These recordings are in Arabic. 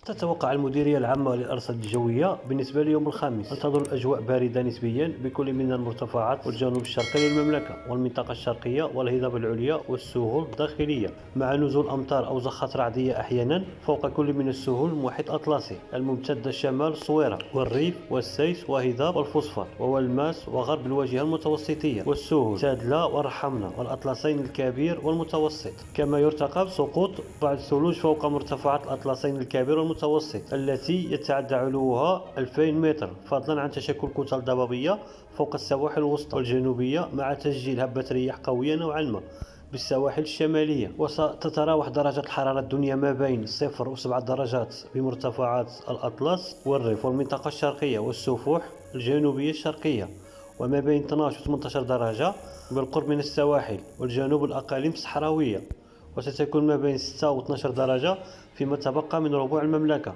تتوقع المديرية العامة للأرصاد الجوية بالنسبة ليوم الخميس أن تظل الأجواء باردة نسبيا بكل من المرتفعات والجنوب الشرقي للمملكة والمنطقة الشرقية والهضاب العليا والسهول الداخلية، مع نزول أمطار أو زخات رعدية أحيانا فوق كل من السهول المحيط الأطلسي الممتدة شمال الصويرة والريف والسيس وهضاب والفوسفات وولماس وغرب الواجهة المتوسطية والسهول سادلة والرحمنة والأطلسين الكبير والمتوسط. كما يرتقب سقوط بعض الثلوج فوق مرتفعات الأطلسين الكبير والمتوسط التي يتعدى علوها 2000 متر، فضلا عن تشكل كتل ضبابية فوق السواحل الوسطى والجنوبية مع تسجيل هبة رياح قوية نوعا ما بالسواحل الشمالية. وستتراوح درجات الحرارة الدنيا ما بين 0 و7 درجات بمرتفعات الأطلس والريف والمنطقة الشرقية والسفوح الجنوبية الشرقية، وما بين 12 و 18 درجة بالقرب من السواحل والجنوب الأقاليم الصحراوية، وستكون ما بين 6 و 12 درجة فيما تبقى من ربوع المملكة.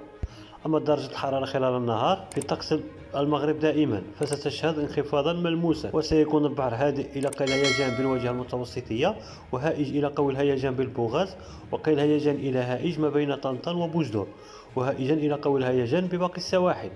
أما درجة الحرارة خلال النهار في طقس المغرب دائما فستشهد انخفاضا ملموسا، وسيكون البحر هادئ إلى قيل هيجان بالواجهة المتوسطية وهائج إلى قوي الهيجان بالبوغاز، وقيل هيجان إلى هائج ما بين طنطا وبوجدور، وهائجا إلى قوي الهيجان بباقي السواحل.